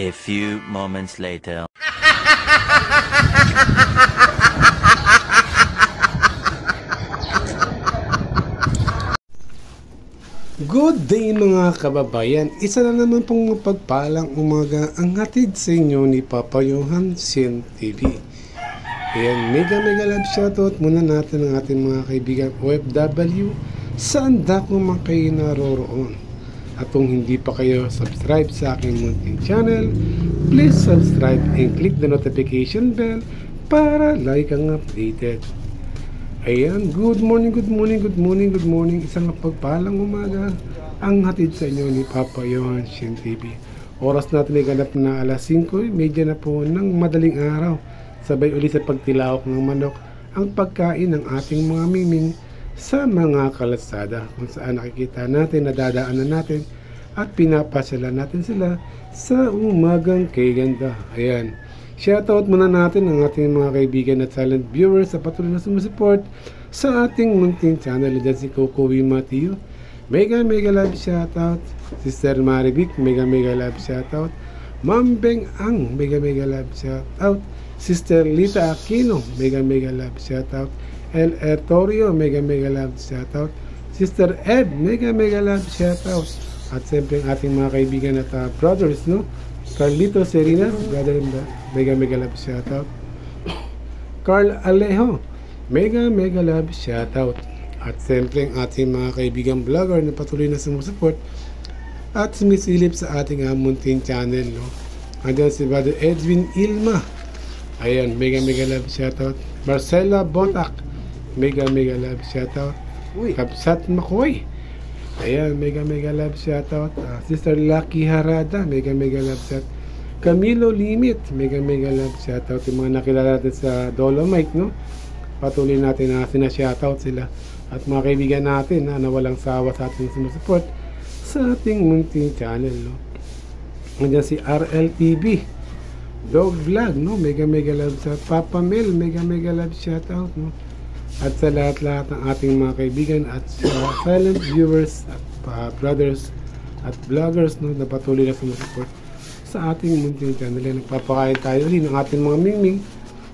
A few moments later. Good day mga kababayan, isa na naman pong mapagpalang umaga ang hatid sa inyo ni Papa Johan Sien TV. Ayan, mega love shoutout muna natin ang ating mga kaibigan OFW saan dako man kayo naroroon. At kung hindi pa kayo subscribe sa aking munting channel, please subscribe and click the notification bell para like ang updated. Ayan, good morning. Isang pagpalang umaga ang hatid sa inyo ni Papa Johan Sien TV. Oras natin ay ganap na alas 5, medya na po ng madaling araw. Sabay uli sa pagtilawak ng manok ang pagkain ng ating mga miming sa mga kalsada kung saan nakikita natin, nadadaanan natin at pinapasyalan natin sila sa umagang kay ganda. Ayan. Shoutout muna natin ang ating mga kaibigan at silent viewers sa patuloy na sumusupport sa ating munting channel. Diyan si Coco V. Matthew, mega love shoutout. Sister Marivic, mega love shoutout. Ma'am Beng Ang, mega love shoutout. Sister Lita Aquino, mega love shoutout. El Ertorio, mega love shoutout. Sister Ed, mega love shoutout. At siyempre ang ating mga kaibigan at brothers, no? Carlito Serena, brother, mega love shoutout. Carl Alejo, mega love shoutout. At siyempre ang ating mga kaibigan vlogger na patuloy na sumusupport at sumisilip sa ating munting channel, no? Andiyan si brother Edwin Ilma, ayan, mega love shoutout. Marcela Botak, mega love shoutout. Kapsat Makoy, ayan, mega love shoutout. Sister Lucky Harada, mega love shoutout. Camilo Limit, mega love shoutout. Yung mga nakilala natin sa Dolomite, no? Patuloy natin na sinashoutout sila. At mga kaibigan natin na walang sawa sa ating sumusupport sa ating munting channel, no? Nandiyan si RLTV Dog Vlog, no? Mega love sa Papa Mel, mega love shoutout, no? At sa lahat ng ating mga kaibigan at sa silent viewers at brothers at vloggers, no, na patuloy na sumusupport sa ating munting channel. Nagpapakain tayo rin ng ating mga mingming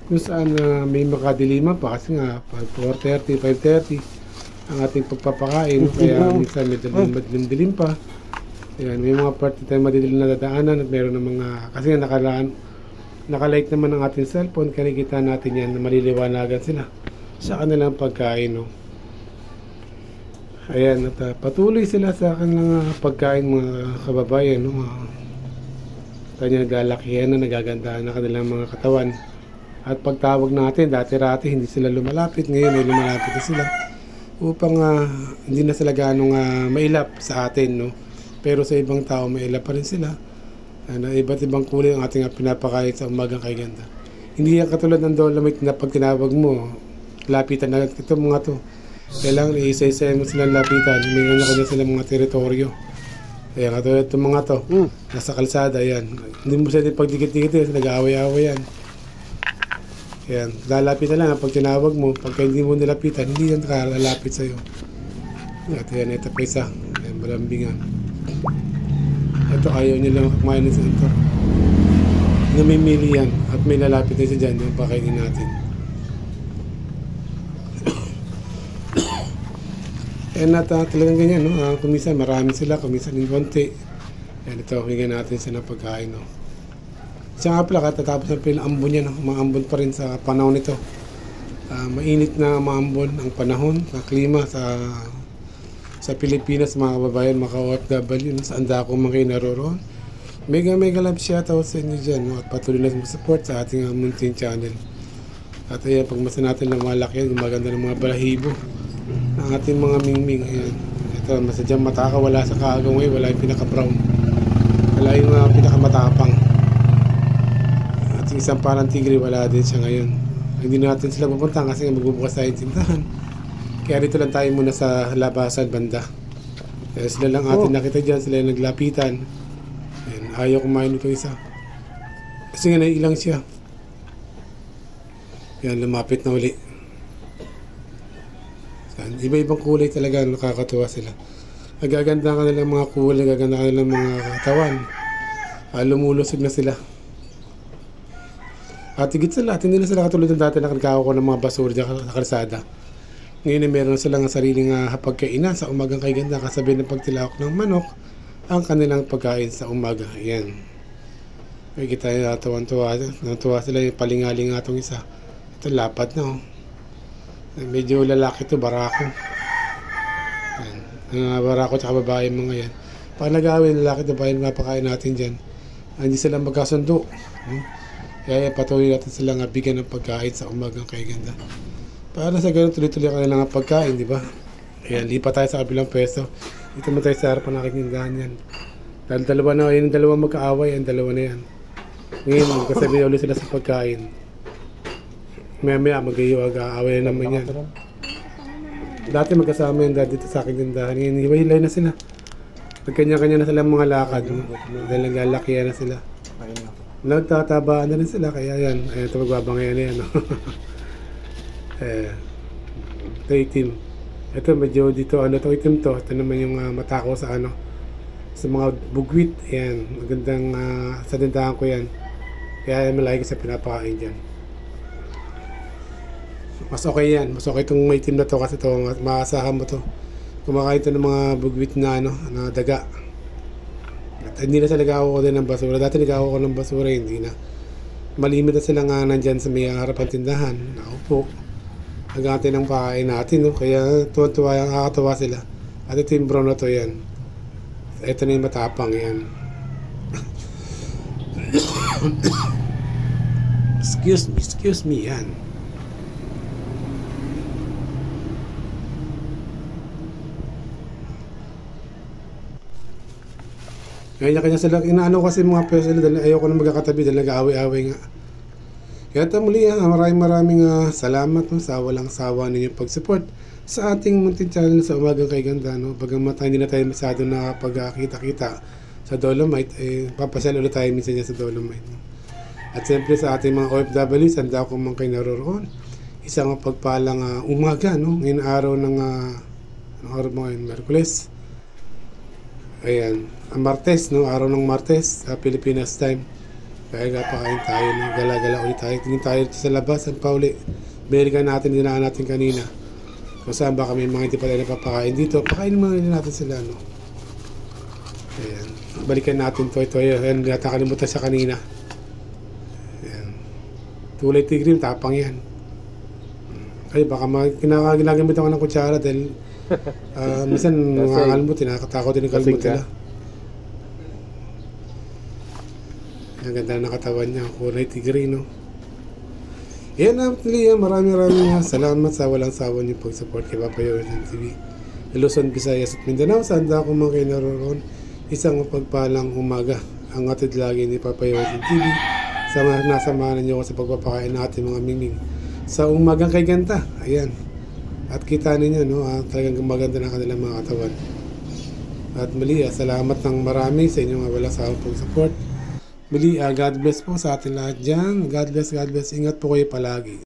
kung saan may makadilima pa kasi nga 4:30, 5:30 ang ating pagpapakain, no? Kaya minsan may dilim pa. Ayan, may mga part tayo madidilim na dadaanan at meron ng mga, kasi nga nakalike naman ang ating cellphone, kaya nakikita natin yan na maliliwanagan sila sa kanilang pagkain, no? Ayan, at patuloy sila sa kanilang pagkain, mga kababayan, no? Kanya naglalakihan na, nagagandahan na kanilang mga katawan. At pagtawag natin, dati-rati hindi sila lumalapit, ngayon ay lumalapit na sila upang hindi na sila ganong mailap sa atin, no? Pero sa ibang tao mailap pa rin sila. Iba't ibang kulay ang ating pinapakain sa umagang kay ganda. Hindi yan katulad ng Dolomite na pag tinawag mo, lapitan na ito mga to. Kailangan isa-isa mo silang lapitan. May kanya sila mga teritoryo. Kaya katulad itong mga to, nasa kalsada, yan. Hindi mo sila pagdikit-dikit, nag-aaway-aaway yan. Yan, lalapit na lang pag tinawag mo. Pagka hindi mo nilapitan, hindi yan nakalalapit sa'yo. At yan, ito pa isa. Yan, malambingan. Ito, ayaw nyo lang kumain sa ito. Namimili yan. At may lalapit na siya dyan, yung pakainin natin. At talagang ganyan, no? Kuminsan marami sila, kuminsan yung konti. Yan, ito, hinggan natin sa pagkain, no? Siya nga pala, katatapos ng pinambon niya, no? Maambon pa rin sa panahon nito. Mainit na maambon ang panahon, sa klima, sa Pilipinas, mga kababayan, mga OFW, no? Saan dako man kayo naroroon. Mega love shoutout sa inyo dyan, no? At patuloy na support sa ating munting channel. At ayan, pag masa natin na malaki yan, maganda ng mga balahibo ang ating mga mingming. Ayan. Ito, masadyang mataka, wala sa kaagaw ngayon, wala yung pinaka-brown, wala yung pinaka-matapang. At yung isang parang tigre, wala din siya ngayon. Hindi natin sila pupunta kasi magbubukas tayo yung tindahan. Kaya dito lang tayo muna sa labasan banda. Kaya sila lang atin nakita dyan, sila yung naglapitan. Ayan, ayaw kumain ito isa kasi nga naiilang siya. Yan, lumapit na uli. Iba-ibang kulay talaga, nakakatuwa sila. Nagaganda ka nilang mga kulay, nagaganda ka nilang mga katawan. Lumulusog na sila. At higit sa lahat, hindi na sila katulad ng dati na nagkakaw ko ng mga basura dyan sa kalsada. Ngayon meron na silang sariling hapagkainan sa umagang kay ganda kasabi ng pagtilawak ng manok ang kanilang pagkain sa umaga. Ayan. Ay kita na natuwa sila yung palingaling nga itong isa. Ito lapad na oh. Medyo lalaki ito, barako. Ayan. Barako tsaka babae mga yan. Pag nag-awin lalaki ito, bayan mapakain natin dyan. Hindi sila magkasundo. Kaya patuloy natin silang bigyan ng pagkain sa umagang kay ganda. Para sa ganun, tuloy-tuloy ka nilang pagkain, di ba? Ayan, lipat tayo sa kabilang pwesto. Dito mo tayo sa harapan ng aking tindahan yan. Dahil dalawa na, yung dalawa magkaaway, ang dalawa na yan. Ngayon, magkasabi ulit sila sa pagkain. Maya-maya, mag-aaway na naman yan. Dati magkasama yan dito sa aking tindahan. Ngayon, hiwa-hilay na sila. Nagkanya-kanya na sila mga lakad. Dahil naglalakihan na sila. Nagtatabaan na rin sila, kaya yan. Ayan, ito magbabangayan na yan. Ito itim. Ito medyo dito ito itim to. Ito naman yung mata ko sa sa mga bugwit. Ayan, magandang sa tindahan ko yan. Kaya malaki sa pinapakain dyan. Mas okay yan. Mas okay itong itim na to kasi to maasahan mo to. Kumakain to ng mga bugwit na na daga. At hindi na talaga ako din ng basura. Dati nagawa ko ng basura, hindi na. Malimit na sila nga nandyan sa may harapan tindahan. Ako po. Nagati ng pakain natin, no? Kaya tuwa-tuwa, nakakatawa sila. At ito yung brown na to, yan. Ito na yung matapang, yan. Excuse me, yan. Kanya-kanya sila, inaano kasi mga pwesto nila dahil ayoko na magkakatabi dahil nag-aaway-aaway nga. Kaya muli maraming salamat sa walang sawa ninyong pag-support sa ating munting channel sa umagang kay ganda. Bagamat hindi na tayo masyado nakapagkita-kita sa Dolomite, papasyal ulit tayo minsan niya sa Dolomite. At siyempre sa ating mga OFW, sanda ko man kayo naroroon. Isang pagpalang umaga, ngayon araw ng araw mo ngayon, Merkules. Ayan, Martes, araw ng Martes, Pilipinas time. Kaya kapakain tayo, gala-gala ulit tayo. Tingin tayo sa labas, San Pauli. Berikan natin, dinaan natin kanina. Kung saan baka may mga hindi pa tayo napapakain dito. Pakain muna natin sila, Ayan, balikan natin to. Ayan, nakalimutan siya kanina. Ayan. Tulay tigrim, tapang yan. Ay, baka ginagamit ako ng kutsara dahil minsan nangangalmot, tinakatakot din ang kalmot nila. Ang ganda ng katawan niya, kulay tigre, Yan maraming salamat sa walang sawa niyo pag-support kay Papa Yohan TV. Luzon, Visayas at Mindanao, saan ako mga kayo naroon, isang pagpalang umaga ang atid lagi ni Papa Yohan TV. Nasamahan niyo ako sa pagpapakain natin mga mingming sa umagang kay ganda. Ayan. At kita ninyo, talagang maganda na kanilang mga katawan. At muli, salamat ng marami sa inyong walang sawang pag-support. Muli, God bless po sa atin lahat dyan. God bless. Ingat po kayo palagi.